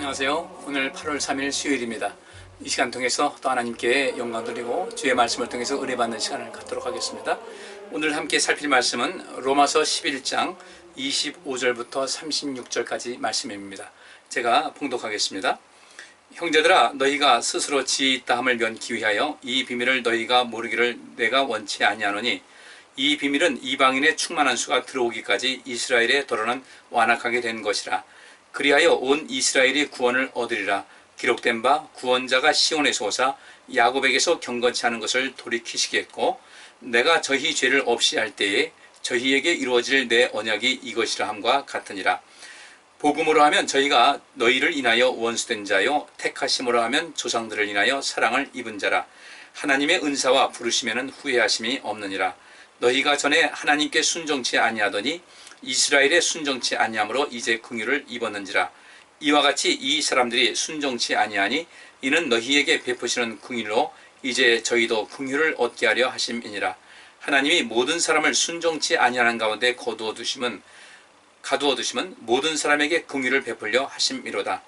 안녕하세요. 오늘 8월 3일 수요일입니다. 이 시간 통해서 또 하나님께 영광 돌리고 주의 말씀을 통해서 은혜받는 시간을 갖도록 하겠습니다. 오늘 함께 살필 말씀은 로마서 11장 25절부터 36절까지 말씀입니다. 제가 봉독하겠습니다. 형제들아, 너희가 스스로 지혜 있다 함을 면기 위하여 이 비밀을 너희가 모르기를 내가 원치 아니하노니, 이 비밀은 이방인의 충만한 수가 들어오기까지 이스라엘의 도로는 완악하게 된 것이라. 그리하여 온 이스라엘이 구원을 얻으리라. 기록된 바 구원자가 시온에서 오사 야곱에게서 경건치 않은 것을 돌이키시겠고, 내가 저희 죄를 없이 할 때에 저희에게 이루어질 내 언약이 이것이라 함과 같으니라. 복음으로 하면 저희가 너희를 인하여 원수된 자요, 택하심으로 하면 조상들을 인하여 사랑을 입은 자라. 하나님의 은사와 부르심에는 후회하심이 없느니라. 너희가 전에 하나님께 순종치 아니하더니 이스라엘의 순종치 아니함으로 이제 긍휼을 입었는지라. 이와 같이 이 사람들이 순종치 아니하니 이는 너희에게 베푸시는 긍휼로 이제 저희도 긍휼을 얻게 하려 하심이니라. 하나님이 모든 사람을 순종치 아니하는 가운데 가두어 두심은 모든 사람에게 긍휼을 베풀려 하심이로다.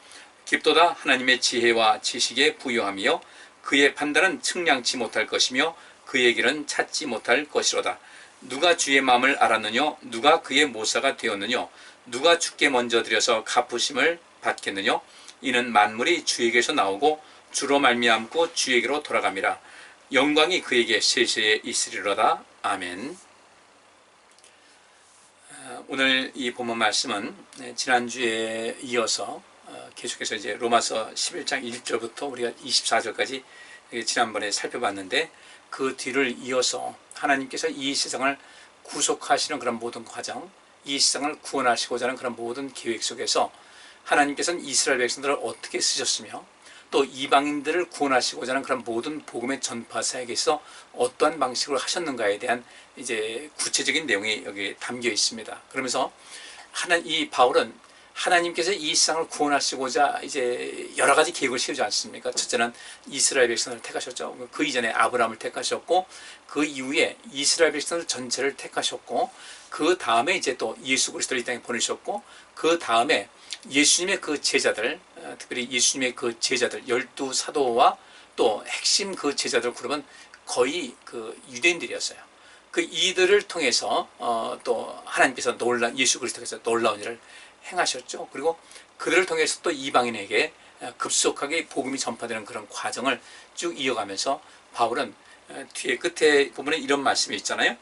깊도다 하나님의 지혜와 지식에 부유함이요, 그의 판단은 측량치 못할 것이며 그의 길은 찾지 못할 것이로다. 누가 주의 마음을 알았느냐? 누가 그의 모사가 되었느냐? 누가 주께 먼저 드려서 갚으심을 받겠느냐? 이는 만물이 주에게서 나오고 주로 말미암고 주에게로 돌아갑니다. 영광이 그에게 세세에 있으리로다. 아멘. 오늘 이 본문 말씀은 지난주에 이어서 계속해서 이제 로마서 11장 1절부터 우리가 24절까지 지난번에 살펴봤는데, 그 뒤를 이어서 하나님께서 이 세상을 구속하시는 그런 모든 과정, 이 세상을 구원하시고자 하는 그런 모든 계획 속에서 하나님께서는 이스라엘 백성들을 어떻게 쓰셨으며, 또 이방인들을 구원하시고자 하는 그런 모든 복음의 전파 사역에서 어떠한 방식으로 하셨는가에 대한 이제 구체적인 내용이 여기 담겨 있습니다. 그러면서 이 바울은 하나님께서 이 세상을 구원하시고자 이제 여러 가지 계획을 세우지 않습니까? 첫째는 이스라엘 백성을 택하셨죠. 그 이전에 아브라함을 택하셨고, 그 이후에 이스라엘 백성들 전체를 택하셨고, 그 다음에 이제 또 예수 그리스도를 이 땅에 보내셨고, 그 다음에 예수님의 그 제자들, 특별히 예수님의 그 제자들 12사도와 또 핵심 그 제자들 그룹은 거의 그 유대인들이었어요. 그 이들을 통해서 또 하나님께서 예수 그리스도께서 놀라운 일을 행하셨죠. 그리고 그들을 통해서 또 이방인에게 급속하게 복음이 전파되는 그런 과정을 쭉 이어가면서 바울은 뒤에 끝에 부분에 이런 말씀이 있잖아요.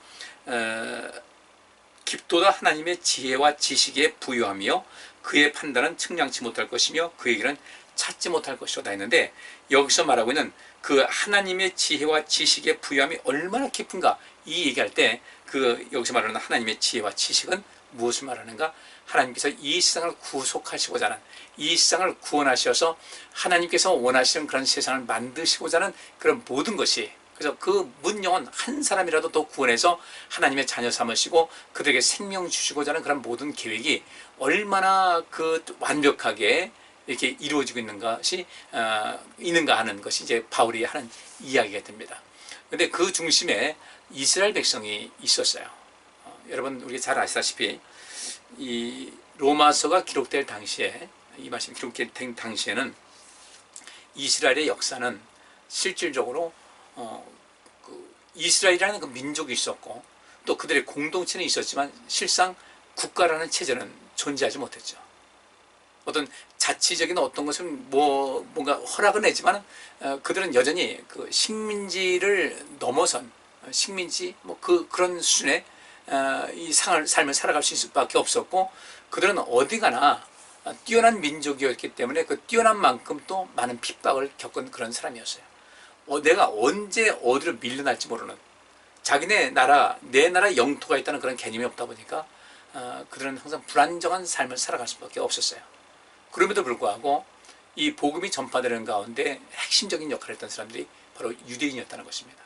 깊도다 하나님의 지혜와 지식에 부유하며 그의 판단은 측량치 못할 것이며 그의 길은 찾지 못할 것이로다 했는데, 여기서 말하고 있는 그 하나님의 지혜와 지식의 부유함이 얼마나 깊은가, 이 얘기할 때 여기서 말하는 하나님의 지혜와 지식은 무엇을 말하는가? 하나님께서 이 세상을 구속하시고자 하는, 이 세상을 구원하셔서 하나님께서 원하시는 그런 세상을 만드시고자 하는 그런 모든 것이, 그래서 그 문영은 한 사람이라도 더 구원해서 하나님의 자녀 삼으시고 그들에게 생명 주시고자 하는 그런 모든 계획이 얼마나 그 완벽하게 이렇게 이루어지고 있는가 하는 것이 이제 바울이 하는 이야기가 됩니다. 그런데 그 중심에 이스라엘 백성이 있었어요. 여러분 우리가 잘 아시다시피 이 로마서가 기록될 당시에, 이 말씀이 기록된 당시에는 이스라엘의 역사는 실질적으로 이스라엘이라는 그 민족이 있었고, 또 그들의 공동체는 있었지만 실상 국가라는 체제는 존재하지 못했죠. 어떤 자치적인 어떤 것을 뭔가 허락을 내지만 그들은 여전히 그 식민지를 넘어선 식민지 그런 수준의 이 삶을 살아갈 수 있을 수밖에 없었고, 그들은 어디 가나 뛰어난 민족이었기 때문에 그 뛰어난 만큼 또 많은 핍박을 겪은 그런 사람이었어요. 내가 언제 어디로 밀려날지 모르는, 자기네 나라, 내 나라 영토가 있다는 그런 개념이 없다 보니까 그들은 항상 불안정한 삶을 살아갈 수밖에 없었어요. 그럼에도 불구하고 이 복음이 전파되는 가운데 핵심적인 역할을 했던 사람들이 바로 유대인이었다는 것입니다.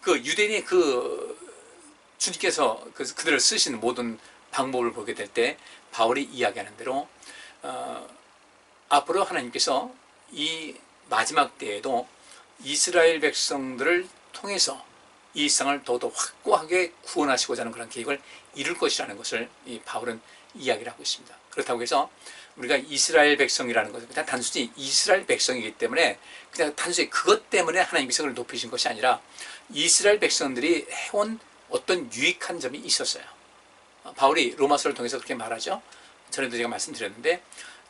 그 유대인이 주님께서 그들을 쓰시는 모든 방법을 보게 될 때 바울이 이야기하는 대로 앞으로 하나님께서 이 마지막 때에도 이스라엘 백성들을 통해서 이 세상을 더더 확고하게 구원하시고자 하는 그런 계획을 이룰 것이라는 것을 이 바울은 이야기를 하고 있습니다. 그렇다고 해서 우리가 이스라엘 백성이라는 것은 그냥 단순히 이스라엘 백성이기 때문에 그냥 단순히 그것 때문에 하나님께서 그를 높이신 것이 아니라 이스라엘 백성들이 해온 어떤 유익한 점이 있었어요. 바울이 로마서를 통해서 그렇게 말하죠. 전에도 제가 말씀드렸는데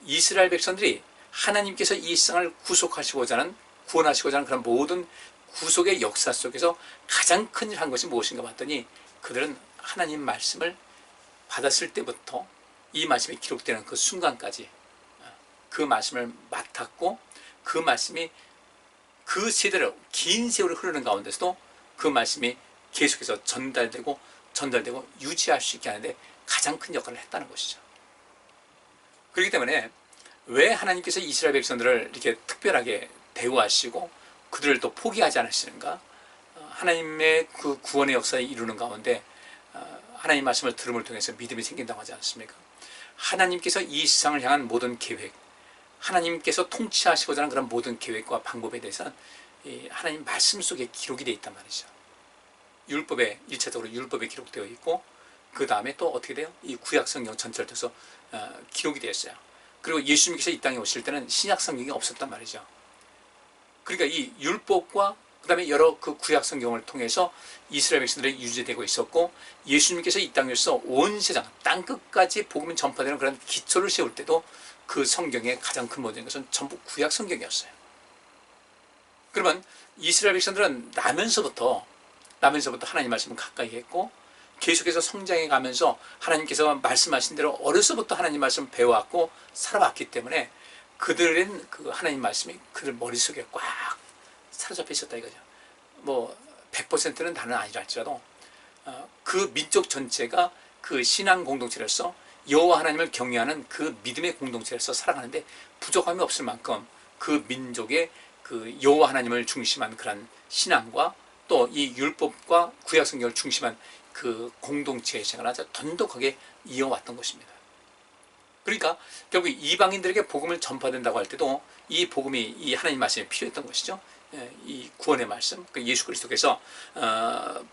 이스라엘 백성들이 하나님께서 이 세상을 구속하시고자 하는 구원하시고자 하는 그런 모든 구속의 역사 속에서 가장 큰 일 한 것이 무엇인가 봤더니 그들은 하나님 말씀을 받았을 때부터 이 말씀이 기록되는 그 순간까지 그 말씀을 맡았고 그 말씀이 그 세대로 긴 세월을 흐르는 가운데서도 그 말씀이 계속해서 전달되고 유지할 수 있게 하는데 가장 큰 역할을 했다는 것이죠. 그렇기 때문에 왜 하나님께서 이스라엘 백성들을 이렇게 특별하게 대우하시고 그들을 또 포기하지 않으시는가? 하나님의 그 구원의 역사에 이루는 가운데 하나님 말씀을 들음을 통해서 믿음이 생긴다고 하지 않습니까? 하나님께서 이 세상을 향한 모든 계획, 하나님께서 통치하시고자 하는 그런 모든 계획과 방법에 대해서는 하나님 말씀 속에 기록이 되어 있단 말이죠. 율법에, 일차적으로 율법에 기록되어 있고 그 다음에 또 어떻게 돼요? 이 구약 성경 전체를 통해서 기록이 되었어요. 그리고 예수님께서 이 땅에 오실 때는 신약 성경이 없었단 말이죠. 그러니까 이 율법과 그 다음에 여러 그 구약 성경을 통해서 이스라엘 백성들이 유지되고 있었고 예수님께서 이 땅에서 온 세상 땅끝까지 복음이 전파되는 그런 기초를 세울 때도 그 성경의 가장 큰 모든 것은 전부 구약 성경이었어요. 그러면 이스라엘 백성들은 나면서부터 하나님 말씀을 가까이 했고 계속해서 성장해 가면서 하나님께서 말씀하신 대로 어려서부터 하나님 말씀을 배워왔고 살아왔기 때문에 그들은 그 하나님 말씀이 그들 머릿속에 꽉 사로잡혀 있었다 이거죠. 뭐 100%는 다는 아니라 할지라도 그 민족 전체가 그 신앙 공동체로서 여호와 하나님을 경외하는 그 믿음의 공동체로서 살아가는데 부족함이 없을 만큼 그 민족의 그 여호와 하나님을 중심한 그런 신앙과 또 이 율법과 구약 성경을 중심한 그 공동체의 생활을 아주 돈독하게 이어왔던 것입니다. 그러니까 결국 이방인들에게 복음을 전파된다고 할 때도 이 복음이 이 하나님 말씀이 필요했던 것이죠. 이 구원의 말씀, 그 예수 그리스도께서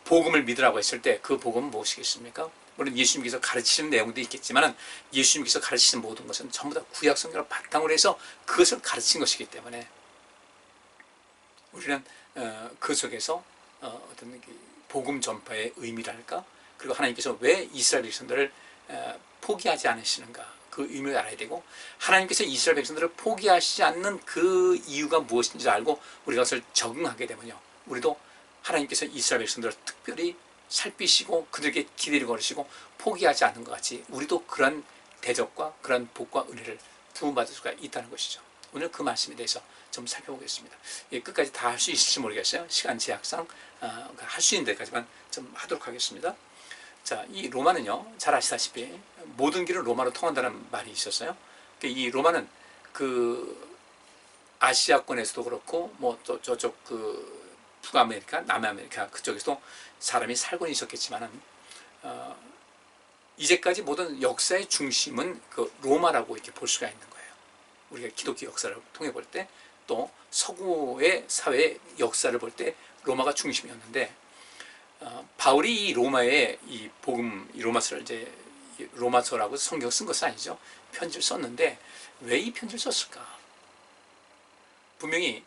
복음을 믿으라고 했을 때 그 복음은 무엇이겠습니까? 물론 예수님께서 가르치시는 내용도 있겠지만 예수님께서 가르치시는 모든 것은 전부 다 구약 성경을 바탕으로 해서 그것을 가르친 것이기 때문에 우리는 그 속에서 어떤 복음 전파의 의미랄까? 그리고 하나님께서 왜 이스라엘 백성들을 포기하지 않으시는가? 그 의미를 알아야 되고 하나님께서 이스라엘 백성들을 포기하시지 않는 그 이유가 무엇인지 알고 우리가 그것을 적응하게 되면요. 우리도 하나님께서 이스라엘 백성들을 특별히 살피시고 그들에게 기대를 걸으시고 포기하지 않는 것 같이 우리도 그런 대접과 그런 복과 은혜를 부음받을 수가 있다는 것이죠. 오늘 그 말씀에 대해서 좀 살펴보겠습니다. 끝까지 다 할 수 있을지 모르겠어요. 시간 제약상 할 수 있는 데까지만 좀 하도록 하겠습니다. 자, 이 로마는요, 잘 아시다시피 모든 길은 로마로 통한다는 말이 있었어요. 이 로마는 그 아시아권에서도 그렇고 뭐 또 저쪽 그 북아메리카, 남아메리카 그쪽에서도 사람이 살고는 있었겠지만은 이제까지 모든 역사의 중심은 그 로마라고 이렇게 볼 수가 있는 거예요. 우리가 기독교 역사를 통해 볼 때 또 서구의 사회 역사를 볼 때 로마가 중심이었는데 바울이 이 로마의 이 복음, 이 로마서를 이제 로마서라고 성경 쓴 것은 아니죠. 편지를 썼는데 왜 이 편지를 썼을까? 분명히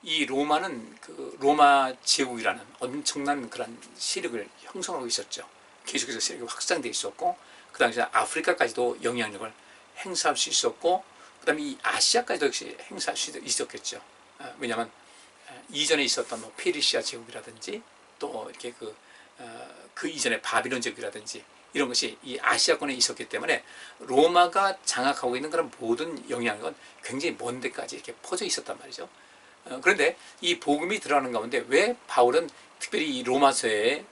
이 로마는 그 로마 제국이라는 엄청난 그런 세력을 형성하고 있었죠. 계속해서 세력이 확장되어 있었고 그 당시에 아프리카까지도 영향력을 행사할 수 있었고 그 다음에 이 아시아까지도 역시 행사할 수 있었겠죠. 왜냐하면 이전에 있었던 뭐 페르시아 제국이라든지 또 이렇게 그 이전에 바빌론 제국이라든지 이런 것이 이 아시아권에 있었기 때문에 로마가 장악하고 있는 그런 모든 영향력은 굉장히 먼 데까지 이렇게 퍼져 있었단 말이죠. 그런데 이 복음이 들어가는 가운데 왜 바울은 특별히 이 로마서에서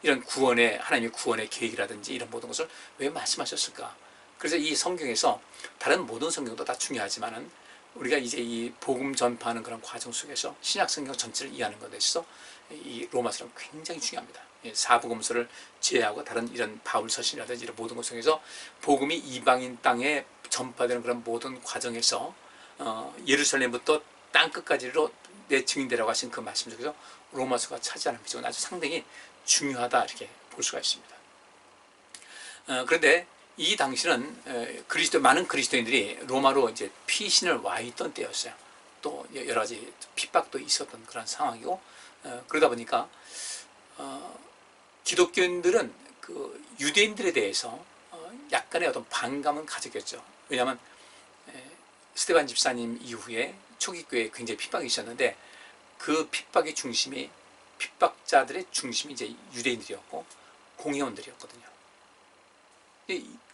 이런 구원의 하나님의 구원의 계획이라든지 이런 모든 것을 왜 말씀하셨을까? 그래서 이 성경에서 다른 모든 성경도 다 중요하지만은 우리가 이제 이 복음 전파하는 그런 과정 속에서 신약 성경 전체를 이해하는 것에 있어서 이 로마서는 굉장히 중요합니다. 사복음서를 제외하고 다른 이런 바울 서신이라든지 이런 모든 것 속에서 복음이 이방인 땅에 전파되는 그런 모든 과정에서 예루살렘부터 땅 끝까지로 내 증인되라고 하신 그 말씀 속에서 로마서가 차지하는 비중은 아주 상당히 중요하다 이렇게 볼 수가 있습니다. 그런데 이 당시는 많은 그리스도인들이 로마로 이제 피신을 와 있던 때였어요. 또 여러 가지 핍박도 있었던 그런 상황이고, 그러다 보니까 기독교인들은 그 유대인들에 대해서 약간의 어떤 반감은 가졌겠죠. 왜냐하면 스데반 집사님 이후에 초기 교회에 굉장히 핍박이 있었는데, 그 핍박자들의 중심이 이제 유대인들이었고 공회원들이었거든요.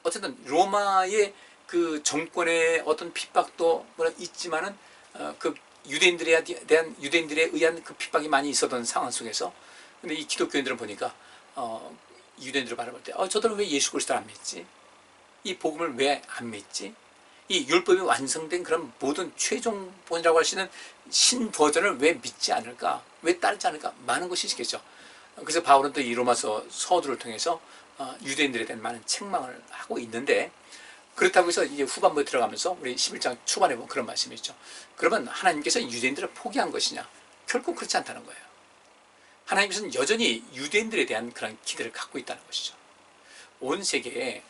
어쨌든 로마의 그 정권의 어떤 핍박도 있지만은 그 유대인들에 의한 그 핍박이 많이 있었던 상황 속에서, 근데 이 기독교인들은 보니까 유대인들을 바라볼 때 저들은 왜 예수 그리스도를 안 믿지? 이 복음을 왜 안 믿지? 이 율법이 완성된 그런 모든 최종본이라고 할 수 있는 신 버전을 왜 믿지 않을까? 왜 따르지 않을까? 많은 것이 있겠죠. 그래서 바울은 또 이 로마서 서두를 통해서 유대인들에 대한 많은 책망을 하고 있는데, 그렇다고 해서 이제 후반부에 들어가면서 우리 11장 초반에 보면 그런 말씀이 있죠. 그러면 하나님께서 유대인들을 포기한 것이냐? 결코 그렇지 않다는 거예요. 하나님께서는 여전히 유대인들에 대한 그런 기대를 갖고 있다는 것이죠. 온 세계에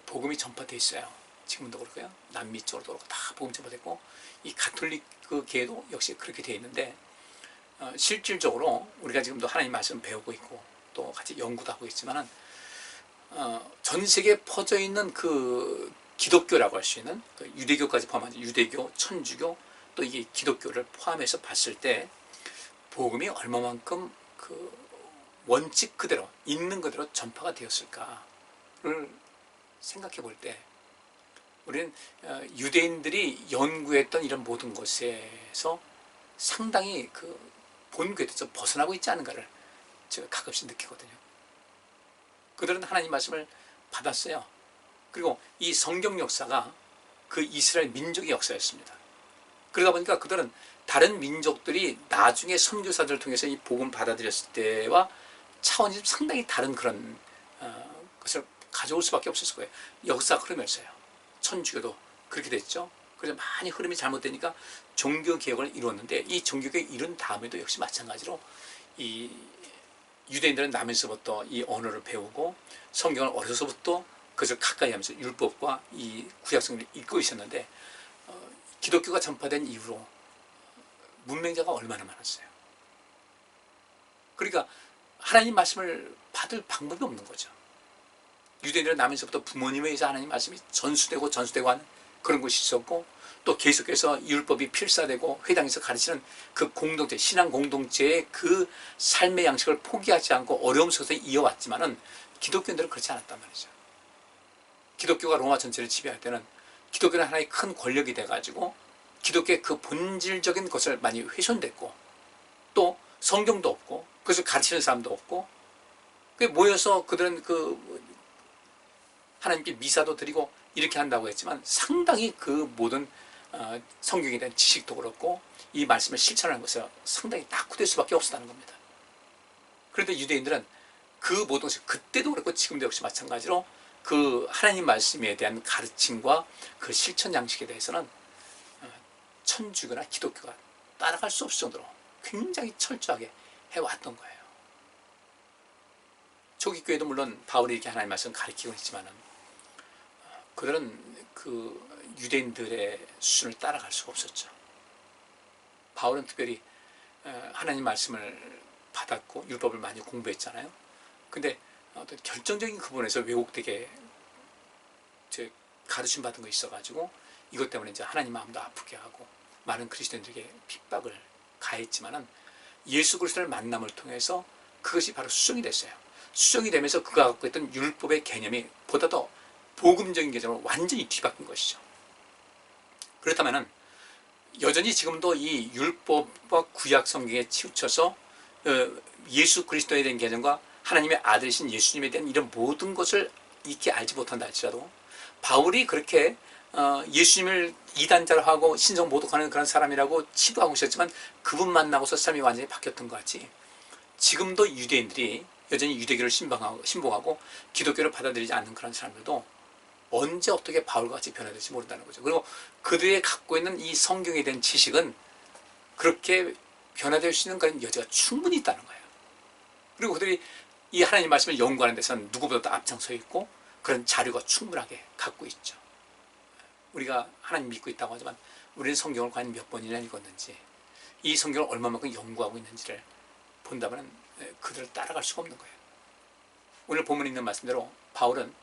복음이 전파되어 있어요. 지금도 그렇고요. 남미 쪽으로도 그렇고 다 복음 전파됐고, 이 가톨릭 그 계도 역시 그렇게 되어 있는데, 실질적으로 우리가 지금도 하나님 말씀 배우고 있고 또 같이 연구도 하고 있지만은 전 세계에 퍼져 있는 그 기독교라고 할 수 있는 그 유대교까지 포함한 유대교, 천주교, 또 이게 기독교를 포함해서 봤을 때 복음이 얼마만큼 그 원칙 그대로 있는 그대로 전파가 되었을까를 생각해 볼 때, 우리는 유대인들이 연구했던 이런 모든 것에서 상당히 그 본궤도에서 벗어나고 있지 않은가를 제가 가끔씩 느끼거든요. 그들은 하나님 말씀을 받았어요. 그리고 이 성경 역사가 그 이스라엘 민족의 역사였습니다. 그러다 보니까 그들은 다른 민족들이 나중에 선교사들을 통해서 이 복음 받아들였을 때와 차원이 좀 상당히 다른 그런 것을 가져올 수밖에 없었을 거예요. 역사 흐르면서요. 천주교도 그렇게 됐죠. 그래서 많이 흐름이 잘못되니까 종교개혁을 이루었는데, 이 종교개혁을 이룬 다음에도 역시 마찬가지로 이 유대인들은 남에서부터 이 언어를 배우고 성경을 어려서부터 그것을 가까이 하면서 율법과 이 구약성을 읽고 있었는데, 기독교가 전파된 이후로 문맹자가 얼마나 많았어요. 그러니까 하나님 말씀을 받을 방법이 없는 거죠. 유대인들은 남에서부터 부모님에 의해서 하나님 말씀이 전수되고 하는 그런 것이 있었고, 또 계속해서 율법이 필사되고 회당에서 가르치는 그 공동체, 신앙 공동체의 그 삶의 양식을 포기하지 않고 어려움 속에서 이어왔지만은 기독교인들은 그렇지 않았단 말이죠. 기독교가 로마 전체를 지배할 때는 기독교는 하나의 큰 권력이 돼가지고 기독교의 그 본질적인 것을 많이 훼손됐고, 또 성경도 없고 그것을 가르치는 사람도 없고, 모여서 그들은 그 하나님께 미사도 드리고 이렇게 한다고 했지만 상당히 그 모든 성경에 대한 지식도 그렇고 이 말씀을 실천하는 것에 상당히 낙후될 수밖에 없었다는 겁니다. 그런데 유대인들은 그 모든 것이 그때도 그렇고 지금도 역시 마찬가지로 그 하나님 말씀에 대한 가르침과 그 실천 양식에 대해서는 천주교나 기독교가 따라갈 수 없을 정도로 굉장히 철저하게 해왔던 거예요. 초기 교회도 물론 바울이 이렇게 하나님 말씀 가르치고 있지만은 그들은 그 유대인들의 수준을 따라갈 수가 없었죠. 바울은 특별히 하나님 말씀을 받았고 율법을 많이 공부했잖아요. 근데 어떤 결정적인 그 부분에서 왜곡되게 가르침 받은 거 있어가지고 이것 때문에 이제 하나님 마음도 아프게 하고 많은 그리스도인들에게 핍박을 가했지만은 예수 그리스도를 만남을 통해서 그것이 바로 수정이 됐어요. 수정이 되면서 그가 갖고 있던 율법의 개념이 보다 더 복음적인 개념으로 완전히 뒤바뀐 것이죠. 그렇다면은 여전히 지금도 이 율법과 구약 성경에 치우쳐서 예수 그리스도에 대한 개념과 하나님의 아들이신 예수님에 대한 이런 모든 것을 익히 알지 못한다 할지라도, 바울이 그렇게 예수님을 이단자로 하고 신성 모독하는 그런 사람이라고 치부하고 있었지만 그분 만나고서 삶이 완전히 바뀌었던 것 같이, 지금도 유대인들이 여전히 유대교를 신봉하고 기독교를 받아들이지 않는 그런 사람들도 언제 어떻게 바울과 같이 변화될지 모른다는 거죠. 그리고 그들이 갖고 있는 이 성경에 대한 지식은 그렇게 변화될 수 있는 그런 여지가 충분히 있다는 거예요. 그리고 그들이 이 하나님 말씀을 연구하는 데서는 누구보다도 앞장서 있고 그런 자료가 충분하게 갖고 있죠. 우리가 하나님 믿고 있다고 하지만 우리는 성경을 과연 몇 번이나 읽었는지, 이 성경을 얼마만큼 연구하고 있는지를 본다면 그들을 따라갈 수가 없는 거예요. 오늘 본문에 있는 말씀대로 바울은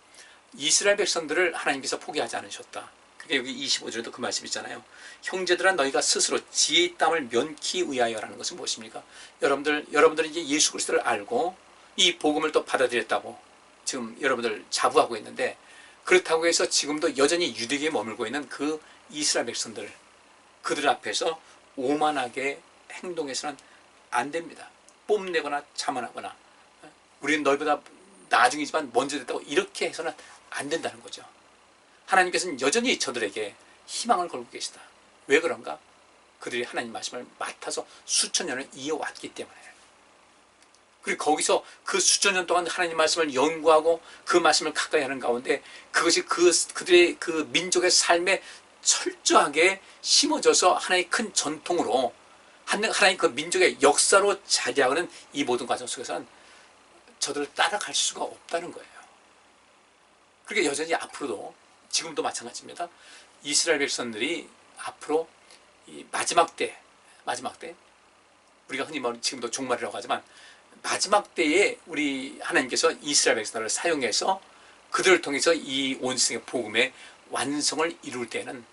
이스라엘 백성들을 하나님께서 포기하지 않으셨다. 그게 여기 25절에도 그 말씀 있잖아요. 형제들아 너희가 스스로 지혜의 땀을 면키 위하여라는 것은 무엇입니까? 여러분들은 이제 예수 그리스도를 알고 이 복음을 또 받아들였다고 지금 여러분들 자부하고 있는데, 그렇다고 해서 지금도 여전히 유대교에 머물고 있는 그 이스라엘 백성들, 그들 앞에서 오만하게 행동해서는 안 됩니다. 뽐내거나 자만하거나 우리는 너희보다 나중이지만 먼저 됐다고 이렇게 해서는 안 된다는 거죠. 하나님께서는 여전히 저들에게 희망을 걸고 계시다. 왜 그런가? 그들이 하나님 말씀을 맡아서 수천 년을 이어왔기 때문에. 그리고 거기서 그 수천 년 동안 하나님 말씀을 연구하고 그 말씀을 가까이 하는 가운데 그것이 그들의 그 민족의 삶에 철저하게 심어져서 하나의 큰 전통으로 하나의 그 민족의 역사로 자리하는 이 모든 과정 속에서는 저들을 따라갈 수가 없다는 거예요. 그러니까 여전히 앞으로도 지금도 마찬가지입니다. 이스라엘 백성들이 앞으로 이 마지막 때 우리가 흔히 말하는 지금도 종말이라고 하지만 마지막 때에 우리 하나님께서 이스라엘 백성들을 사용해서 그들을 통해서 이 온 세상의 복음의 완성을 이룰 때에는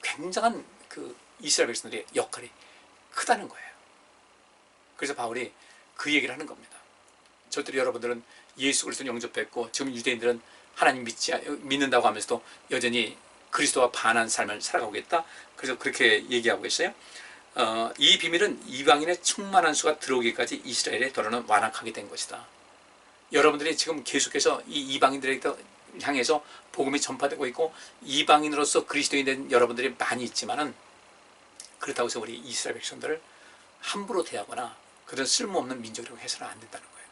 굉장한 그 이스라엘 백성들의 역할이 크다는 거예요. 그래서 바울이 그 얘기를 하는 겁니다. 저들이 여러분들은 예수 그리스도를 영접했고 지금 유대인들은 하나님 믿는다고 하면서도 여전히 그리스도와 반한 삶을 살아가고 있다. 그래서 그렇게 얘기하고 있어요. 이 비밀은 이방인의 충만한 수가 들어오기까지 이스라엘의 도로는 완악하게 된 것이다. 여러분들이 지금 계속해서 이 이방인들에게 향해서 복음이 전파되고 있고 이방인으로서 그리스도인 된 여러분들이 많이 있지만은, 그렇다고 해서 우리 이스라엘 백성들을 함부로 대하거나 그들은 쓸모없는 민족이라고 해서는 안 된다는 거예요.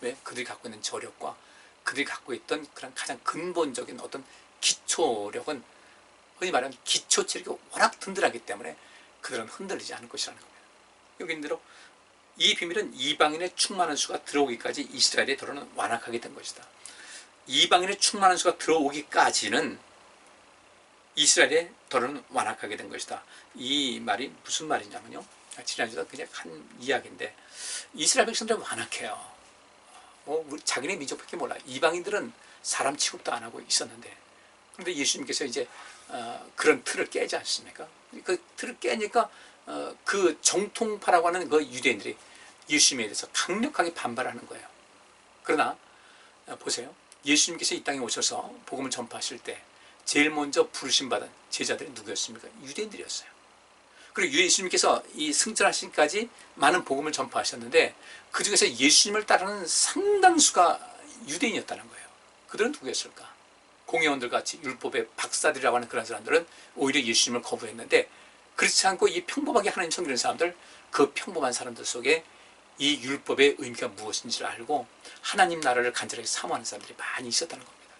왜? 그들이 갖고 있는 저력과 그들이 갖고 있던 그런 가장 근본적인 어떤 기초력은, 흔히 말하는 기초 체력이 워낙 든든하기 때문에 그들은 흔들리지 않을 것이라는 겁니다. 여기 있는 대로 이 비밀은 이방인의 충만한 수가 들어오기까지 이스라엘의 도로는 완악하게 된 것이다. 이방인의 충만한 수가 들어오기까지는 이스라엘의 도로는 완악하게 된 것이다. 이 말이 무슨 말이냐면요, 지난주에 그냥 한 이야기인데, 이스라엘 백성들은 완악해요. 자기네 민족밖에 몰라. 이방인들은 사람 취급도 안 하고 있었는데, 그런데 예수님께서 이제 그런 틀을 깨지 않습니까? 그 틀을 깨니까 그 정통파라고 하는 그 유대인들이 예수님에 대해서 강력하게 반발하는 거예요. 그러나 보세요. 예수님께서 이 땅에 오셔서 복음을 전파하실 때 제일 먼저 부르심받은 제자들이 누구였습니까? 유대인들이었어요. 그리고 예수님께서 이 승천하시기까지 많은 복음을 전파하셨는데 그 중에서 예수님을 따르는 상당수가 유대인이었다는 거예요. 그들은 누구였을까? 공회원들 같이 율법의 박사들이라고 하는 그런 사람들은 오히려 예수님을 거부했는데, 그렇지 않고 이 평범하게 하나님 섬기는 사람들, 그 평범한 사람들 속에 이 율법의 의미가 무엇인지를 알고 하나님 나라를 간절하게 사모하는 사람들이 많이 있었다는 겁니다.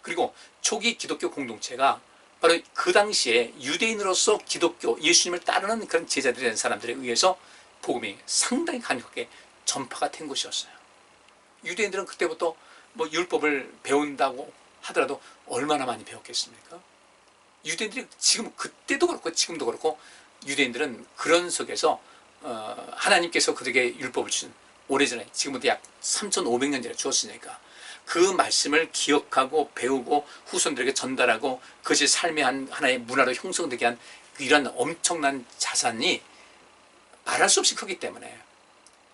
그리고 초기 기독교 공동체가 바로 그 당시에 유대인으로서 기독교, 예수님을 따르는 그런 제자들이 된 사람들에 의해서 복음이 상당히 강력하게 전파가 된 곳이었어요. 유대인들은 그때부터 뭐 율법을 배운다고 하더라도 얼마나 많이 배웠겠습니까? 유대인들이 지금 그때도 그렇고 지금도 그렇고 유대인들은 그런 속에서 하나님께서 그들에게 율법을 주신, 오래전에 지금부터 약 3,500년 전에 주었으니까 그 말씀을 기억하고 배우고 후손들에게 전달하고 그것이 삶의 하나의 문화로 형성되게 한 이런 엄청난 자산이 말할 수 없이 크기 때문에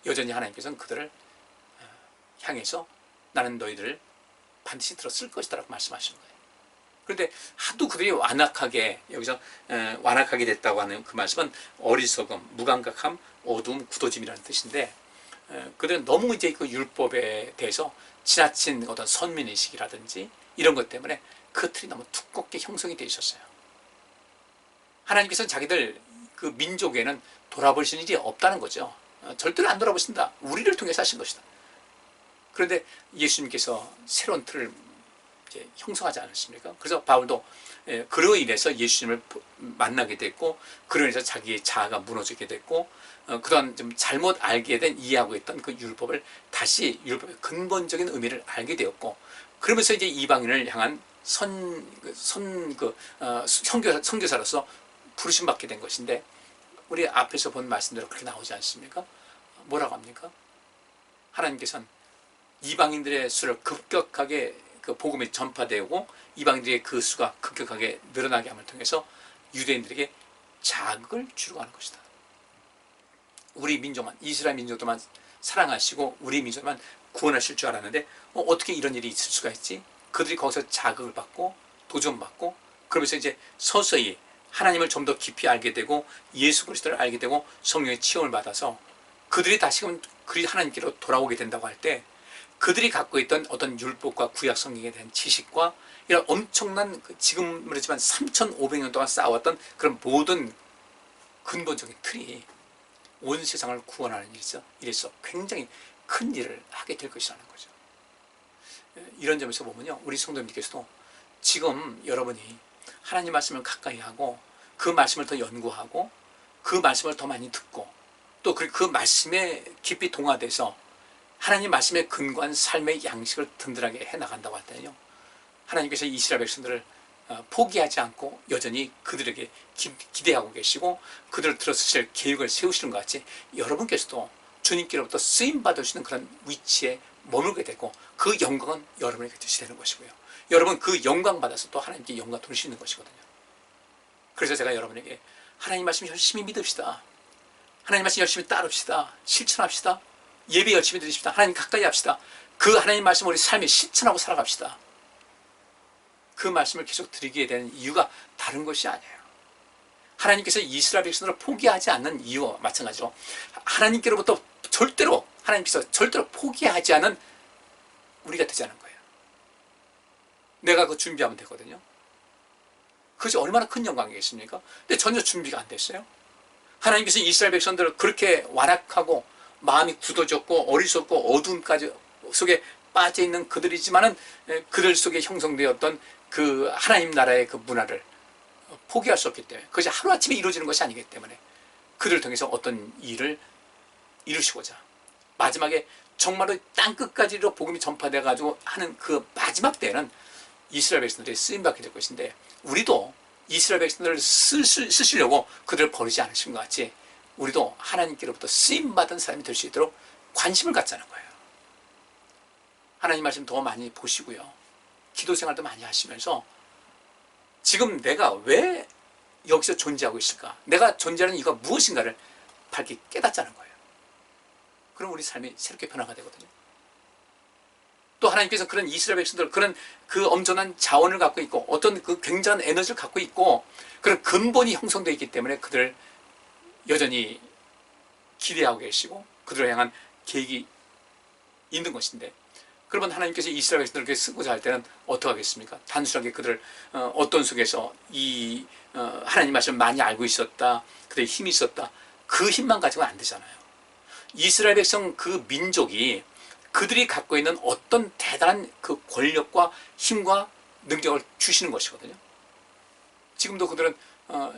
여전히 하나님께서는 그들을 향해서 나는 너희들을 반드시 들었을 것이다 라고 말씀하시는 거예요. 그런데 하도 그들이 완악하게, 여기서 완악하게 됐다고 하는 그 말씀은 어리석음, 무감각함, 어두움, 굳어짐이라는 뜻인데, 그들은 너무 이제 그 율법에 대해서 지나친 어떤 선민의식이라든지 이런 것 때문에 그 틀이 너무 두껍게 형성이 되어 있었어요. 하나님께서는 자기들 그 민족에는 돌아보실 일이 없다는 거죠. 절대로 안 돌아보신다. 우리를 통해서 하신 것이다. 그런데 예수님께서 새로운 틀을 이렇게 형성하지 않았습니까? 그래서 바울도 그로 인해서 예수님을 만나게 됐고, 그로 인해서 자기의 자아가 무너지게 됐고, 그런 좀 잘못 알게 된 이해하고 있던 그 율법을 다시 율법의 근본적인 의미를 알게 되었고, 그러면서 이제 이방인을 향한 선교사로서 부르심 받게 된 것인데, 우리 앞에서 본 말씀대로 그렇게 나오지 않습니까? 뭐라고 합니까? 하나님께서는 이방인들의 수를 급격하게 그 복음이 전파되고 이방인들의 그 수가 급격하게 늘어나게 함을 통해서 유대인들에게 자극을 주려고 하는 것이다. 우리 민족만, 이스라엘 민족도만 사랑하시고 우리 민족만 구원하실 줄 알았는데 어떻게 이런 일이 있을 수가 있지? 그들이 거기서 자극을 받고 도전받고, 그러면서 이제 서서히 하나님을 좀 더 깊이 알게 되고 예수 그리스도를 알게 되고 성령의 체험을 받아서 그들이 다시금 하나님께로 돌아오게 된다고 할 때, 그들이 갖고 있던 어떤 율법과 구약 성경에 대한 지식과 이런 엄청난 지금 그렇지만 3,500년 동안 쌓아왔던 그런 모든 근본적인 틀이 온 세상을 구원하는 일에서 굉장히 큰 일을 하게 될 것이라는 거죠. 이런 점에서 보면요, 우리 성도님께서도 지금 여러분이 하나님 말씀을 가까이 하고 그 말씀을 더 연구하고 그 말씀을 더 많이 듣고 또 그 말씀에 깊이 동화돼서 하나님 말씀에 근거한 삶의 양식을 든든하게 해나간다고 할 때는요, 하나님께서 이스라엘 백성들을 포기하지 않고 여전히 그들에게 기대하고 계시고 그들을 들어서실 계획을 세우시는 것 같이 여러분께서도 주님께로부터 쓰임받을 수 있는 그런 위치에 머물게 되고 그 영광은 여러분에게 뜻이 되는 것이고요, 여러분 그 영광 받아서 또 하나님께 영광 돌릴 수 있는 것이거든요. 그래서 제가 여러분에게 하나님 말씀 열심히 믿읍시다, 하나님 말씀 열심히 따릅시다, 실천합시다, 예배 열심히 드립시다, 하나님 가까이 합시다, 그 하나님 말씀 우리 삶에 실천하고 살아갑시다. 그 말씀을 계속 드리게 되는 이유가 다른 것이 아니에요. 하나님께서 이스라엘 백성들을 포기하지 않는 이유와 마찬가지로 하나님께로부터 하나님께서 절대로 포기하지 않은 우리가 되자는 거예요. 내가 그 준비하면 되거든요. 그것이 얼마나 큰 영광이겠습니까? 근데 전혀 준비가 안 됐어요. 하나님께서 이스라엘 백성들을 그렇게 완악하고 마음이 굳어졌고 어리석고 어두움까지 속에 빠져있는 그들이지만은 그들 속에 형성되었던 그 하나님 나라의 그 문화를 포기할 수 없기 때문에, 그것이 하루아침에 이루어지는 것이 아니기 때문에 그들을 통해서 어떤 일을 이루시고자 마지막에 정말로 땅끝까지로 복음이 전파돼 가지고 하는 그 마지막 때에는 이스라엘 백성들이 쓰임받게 될 것인데, 우리도 이스라엘 백성들을 쓰시려고 그들을 버리지 않으신 것 같이 우리도 하나님께로부터 쓰임받은 사람이 될 수 있도록 관심을 갖자는 거예요. 하나님 말씀 더 많이 보시고요, 기도 생활도 많이 하시면서 지금 내가 왜 여기서 존재하고 있을까, 내가 존재하는 이유가 무엇인가를 밝게 깨닫자는 거예요. 그럼 우리 삶이 새롭게 변화가 되거든요. 또 하나님께서 그런 이스라엘 백성들, 그런 그 엄청난 자원을 갖고 있고 어떤 그 굉장한 에너지를 갖고 있고 그런 근본이 형성되어 있기 때문에 그들을 여전히 기대하고 계시고 그들을 향한 계획이 있는 것인데, 그러면 하나님께서 이스라엘 백성들에게 쓰고자 할 때는 어떻게 하겠습니까? 단순하게 그들을 어떤 속에서 이 하나님 말씀을 많이 알고 있었다, 그들의 힘이 있었다, 그 힘만 가지고는 안 되잖아요. 이스라엘 백성 그 민족이 그들이 갖고 있는 어떤 대단한 그 권력과 힘과 능력을 주시는 것이거든요. 지금도 그들은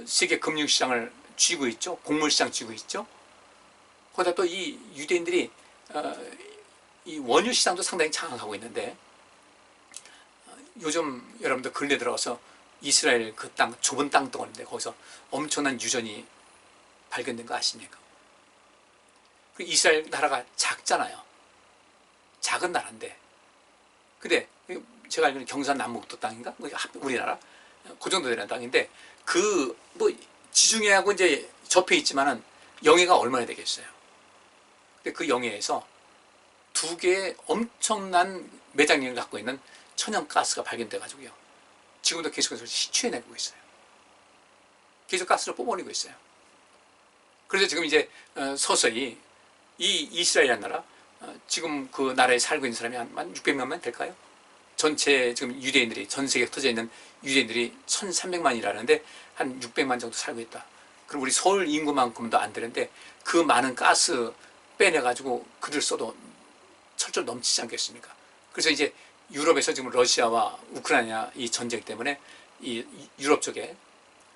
세계 금융시장을 쥐고 있죠. 곡물시장 쥐고 있죠. 거기다 또 이 유대인들이 이 원유시장도 상당히 장악하고 있는데, 요즘 여러분들 근래 들어가서 이스라엘 그 땅, 좁은 땅덩어리인데 거기서 엄청난 유전이 발견된 거 아십니까? 그 이스라엘 나라가 작잖아요. 작은 나라인데, 근데 제가 알기로는 경산 남북도 땅인가? 우리나라 그 정도 되는 땅인데, 그 뭐 지중해하고 이제 접해 있지만은 영해가 얼마나 되겠어요? 근데 그 영해에서 두 개의 엄청난 매장량을 갖고 있는 천연가스가 발견돼 가지고요, 지금도 계속해서 시추해내고 있어요. 계속 가스를 뽑아내고 있어요. 그래서 지금 이제 서서히 이 이스라엘이라는 나라, 지금 그 나라에 살고 있는 사람이 한 600만 명 될까요? 전체 지금 유대인들이, 전 세계에 터져 있는 유대인들이 1,300만이라는데 한 600만 정도 살고 있다. 그럼 우리 서울 인구만큼도 안 되는데 그 많은 가스 빼내가지고 그들 써도 철철 넘치지 않겠습니까? 그래서 이제 유럽에서 지금 러시아와 우크라이나 이 전쟁 때문에 이 유럽 쪽에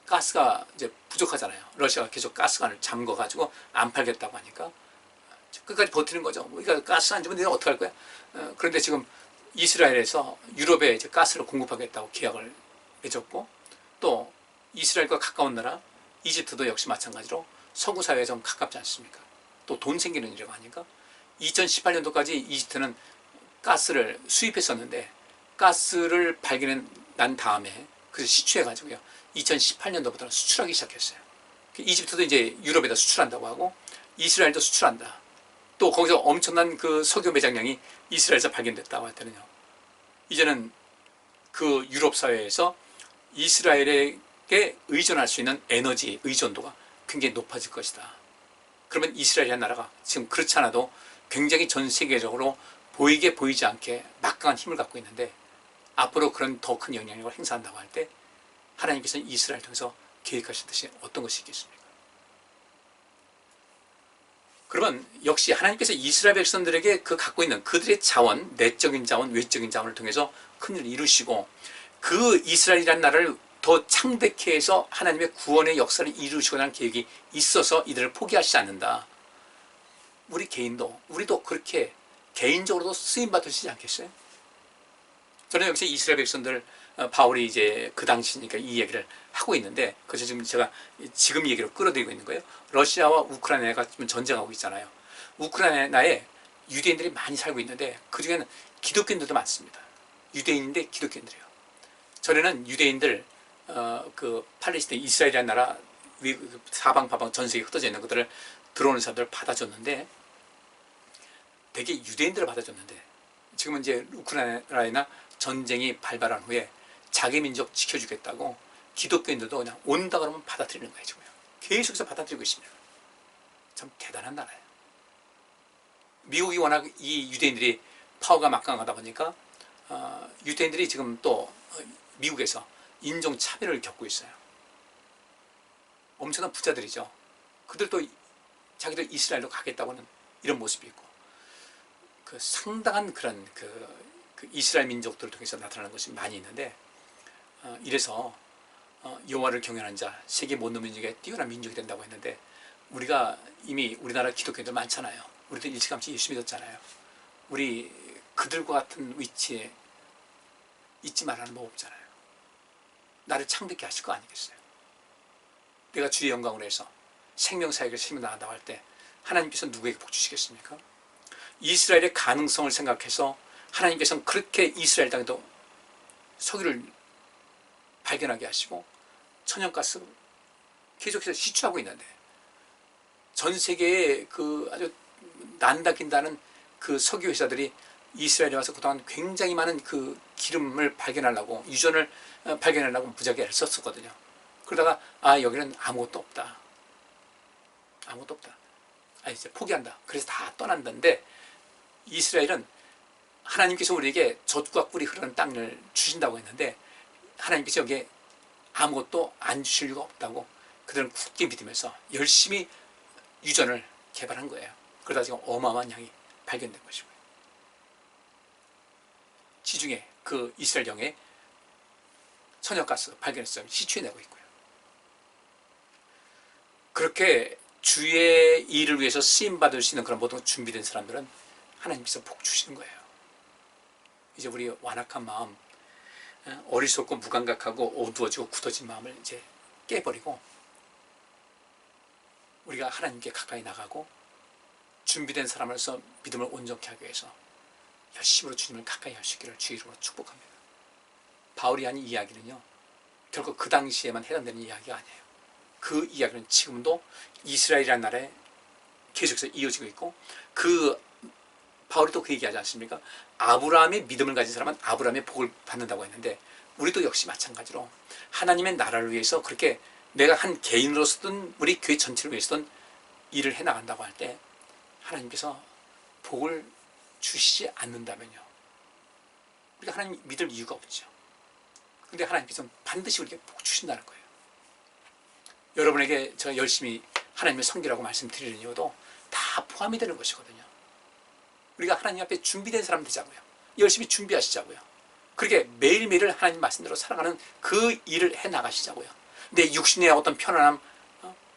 가스가 이제 부족하잖아요. 러시아가 계속 가스관을 잠궈가지고 안 팔겠다고 하니까 끝까지 버티는 거죠. 우리가 가스 안 주면 내가 어떡할 거야? 그런데 지금 이스라엘에서 유럽에 이제 가스를 공급하겠다고 계약을 맺었고, 또 이스라엘과 가까운 나라 이집트도 역시 마찬가지로 서구 사회에 좀 가깝지 않습니까? 또 돈 생기는 일이라고 하니까 2018년도까지 이집트는 가스를 수입했었는데 가스를 발견한 다음에 그래서 시추해가지고요 2018년도부터는 수출하기 시작했어요. 이집트도 이제 유럽에다 수출한다고 하고 이스라엘도 수출한다. 또 거기서 엄청난 그 석유 매장량이 이스라엘에서 발견됐다고 할 때는요, 이제는 그 유럽 사회에서 이스라엘에게 의존할 수 있는 에너지 의존도가 굉장히 높아질 것이다. 그러면 이스라엘이라는 나라가 지금 그렇지 않아도 굉장히 전 세계적으로 보이게 보이지 않게 막강한 힘을 갖고 있는데 앞으로 그런 더 큰 영향력을 행사한다고 할 때 하나님께서는 이스라엘을 통해서 계획하신 듯이 어떤 것이 있겠습니까? 그러면 역시 하나님께서 이스라엘 백성들에게 그 갖고 있는 그들의 자원, 내적인 자원, 외적인 자원을 통해서 큰일을 이루시고 그 이스라엘이라는 나라를 더 창백해 해서 하나님의 구원의 역사를 이루시고자 하는 계획이 있어서 이들을 포기하시지 않는다. 우리 개인도, 우리도 그렇게 개인적으로도 쓰임받으시지 않겠어요? 저는 여기서 이스라엘 백성들, 바울이 이제 그 당시니까 이 얘기를 하고 있는데, 그래서 지금 제가 지금 얘기로 끌어들이고 있는 거예요. 러시아와 우크라이나가 지금 전쟁하고 있잖아요. 우크라이나에 유대인들이 많이 살고 있는데 그 중에는 기독교인들도 많습니다. 유대인인데 기독교인들이에요. 전에는 유대인들, 그 팔레스타인, 이스라엘이라는 나라 사방파방 전 세계에 흩어져 있는 것들을 들어오는 사람들을 받아줬는데 되게 유대인들을 받아줬는데 지금은 이제 우크라이나 전쟁이 발발한 후에 자기 민족 지켜주겠다고 기독교인들도 그냥 온다 그러면 받아들이는 거예요. 지금 계속해서 받아들이고 있습니다. 참 대단한 나라예요. 미국이 워낙 이 유대인들이 파워가 막강하다 보니까 유대인들이 지금 또 미국에서 인종차별을 겪고 있어요. 엄청난 부자들이죠. 그들도 자기들 이스라엘로 가겠다고 하는 이런 모습이 있고, 그 상당한 그런 그 이스라엘 민족들을 통해서 나타나는 것이 많이 있는데, 이래서 여호와를 경외하는 자, 세계 모든 민족에 뛰어난 민족이 된다고 했는데, 우리가 이미 우리나라 기독교인들 많잖아요. 우리도 일찌감치 예수 믿었잖아요. 우리 그들과 같은 위치에 있지 말라는 법 없잖아요. 나를 창백케 하실 거 아니겠어요? 내가 주의 영광으로 해서 생명사역을 세며 나간다고 할 때 하나님께서 누구에게 복 주시겠습니까? 이스라엘의 가능성을 생각해서 하나님께서는 그렇게 이스라엘 땅에도 석유를 발견하게 하시고 천연가스 계속해서 시추하고 있는데, 전 세계에 그 아주 난다긴다는 그 석유 회사들이 이스라엘에 와서 그동안 굉장히 많은 그 기름을 발견하려고, 유전을 발견하려고 무지하게 애를 썼었거든요. 그러다가 여기는 아무것도 없다. 아무것도 없다. 이제 포기한다. 그래서 다 떠난다는데, 이스라엘은 하나님께서 우리에게 젖과 꿀이 흐르는 땅을 주신다고 했는데 하나님께서 여기에 아무것도 안 주실 이유가 없다고 그들은 굳게 믿으면서 열심히 유전을 개발한 거예요. 그러다 지금 어마어마한 양이 발견된 것이고요. 지중해 그 이스라엘 영에 천연가스 발견해서 시추해내고 있고요. 그렇게 주의 일을 위해서 쓰임받을 수 있는 그런 모든 준비된 사람들은 하나님께서 복 주시는 거예요. 이제 우리 완악한 마음, 어리석고 무감각하고 어두워지고 굳어진 마음을 이제 깨버리고 우리가 하나님께 가까이 나가고 준비된 사람으로서 믿음을 온전케 하기 위해서 열심으로 주님을 가까이 할 수 있기를 주의 이름으로 축복합니다. 바울이 한 이야기는요, 결국 그 당시에만 해당되는 이야기가 아니에요. 그 이야기는 지금도 이스라엘이라는 나라에 계속해서 이어지고 있고, 그 바울이 또 그 얘기하지 않습니까? 아브라함의 믿음을 가진 사람은 아브라함의 복을 받는다고 했는데, 우리도 역시 마찬가지로 하나님의 나라를 위해서 그렇게 내가 한 개인으로서든 우리 교회 전체를 위해서든 일을 해나간다고 할 때 하나님께서 복을 주시지 않는다면요, 우리가 하나님 믿을 이유가 없죠. 근데 하나님께서는 반드시 우리에게 복 주신다는 거예요. 여러분에게 제가 열심히 하나님의 섬기라고 말씀드리는 이유도 다 포함이 되는 것이거든요. 우리가 하나님 앞에 준비된 사람 되자고요. 열심히 준비하시자고요. 그렇게 매일매일 하나님 말씀대로 살아가는 그 일을 해 나가시자고요. 내 육신의 어떤 편안함,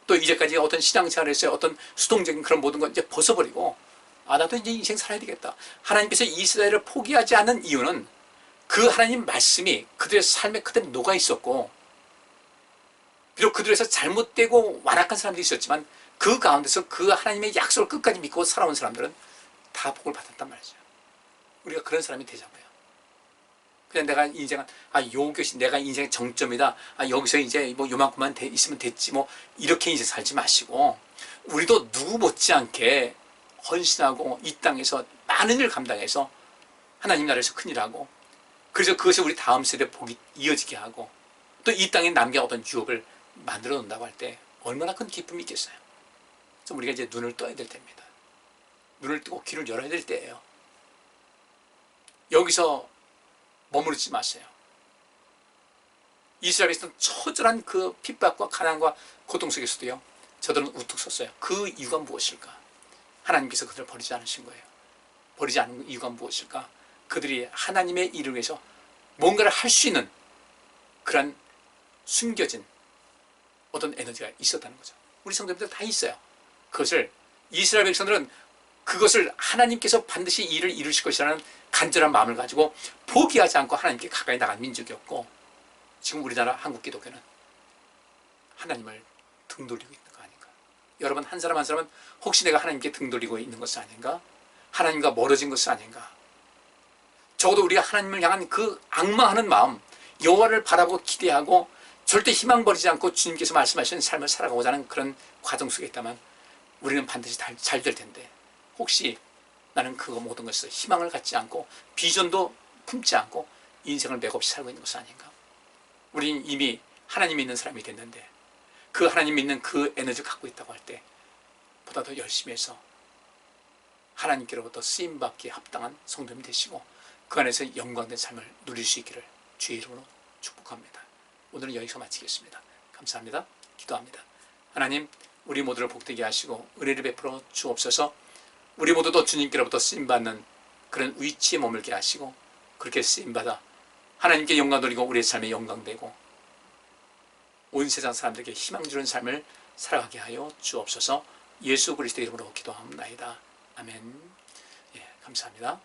또 이제까지 어떤 신앙생활에서의 어떤 수동적인 그런 모든 건 이제 벗어버리고, 나도 이제 인생 살아야 되겠다. 하나님께서 이스라엘을 포기하지 않는 이유는 그 하나님 말씀이 그들의 삶에 그대로 녹아 있었고, 비록 그들에서 잘못되고 완악한 사람들이 있었지만 그 가운데서 그 하나님의 약속을 끝까지 믿고 살아온 사람들은 다 복을 받았단 말이죠. 우리가 그런 사람이 되자고요. 그냥 내가 인생은 요것이 내가 인생의 정점이다. 여기서 이제 뭐 요만큼만 있으면 됐지. 뭐 이렇게 인생 살지 마시고, 우리도 누구 못지않게 헌신하고 이 땅에서 많은 일을 감당해서 하나님 나라에서 큰일하고, 그래서 그것이 우리 다음 세대 복이 이어지게 하고, 또 이 땅에 남겨 어떤 유업을 만들어 놓는다고 할 때 얼마나 큰 기쁨이 있겠어요. 그래서 우리가 이제 눈을 떠야 될 때입니다. 눈을 뜨고 귀를 열어야 될 때예요. 여기서 머무르지 마세요. 이스라엘에 있었던 처절한 그 핍박과 가난과 고통 속에서도요, 저들은 우뚝 섰어요. 그 이유가 무엇일까? 하나님께서 그들을 버리지 않으신 거예요. 버리지 않은 이유가 무엇일까? 그들이 하나님의 일을 위해서 뭔가를 할 수 있는 그런 숨겨진 어떤 에너지가 있었다는 거죠. 우리 성도님들 다 있어요. 그것을 이스라엘 백성들은 그것을 하나님께서 반드시 일을 이루실 것이라는 간절한 마음을 가지고 포기하지 않고 하나님께 가까이 나간 민족이었고, 지금 우리나라 한국 기독교는 하나님을 등 돌리고 있는 거 아닌가? 여러분, 한 사람 한 사람은 혹시 내가 하나님께 등 돌리고 있는 것은 아닌가? 하나님과 멀어진 것은 아닌가? 적어도 우리가 하나님을 향한 그 악망하는 마음, 여호와를 바라보고 기대하고 절대 희망 버리지 않고 주님께서 말씀하시는 삶을 살아가고자 하는 그런 과정 속에 있다면 우리는 반드시 잘 될 텐데, 혹시 나는 그 모든 것을 희망을 갖지 않고 비전도 품지 않고 인생을 맥없이 살고 있는 것은 아닌가? 우리는 이미 하나님 믿는 사람이 됐는데 그 하나님 믿는 그 에너지를 갖고 있다고 할 때 보다 더 열심히 해서 하나님께로부터 쓰임받기에 합당한 성도님 되시고 그 안에서 영광된 삶을 누릴 수 있기를 주의 이름으로 축복합니다. 오늘은 여기서 마치겠습니다. 감사합니다. 기도합니다. 하나님, 우리 모두를 복되게 하시고 은혜를 베풀어 주옵소서. 우리 모두도 주님께로부터 쓰임받는 그런 위치에 머물게 하시고, 그렇게 쓰임받아 하나님께 영광 돌리고 우리의 삶에 영광되고 온 세상 사람들에게 희망 주는 삶을 살아가게 하여 주옵소서. 예수 그리스도 이름으로 기도하옵나이다. 아멘. 감사합니다.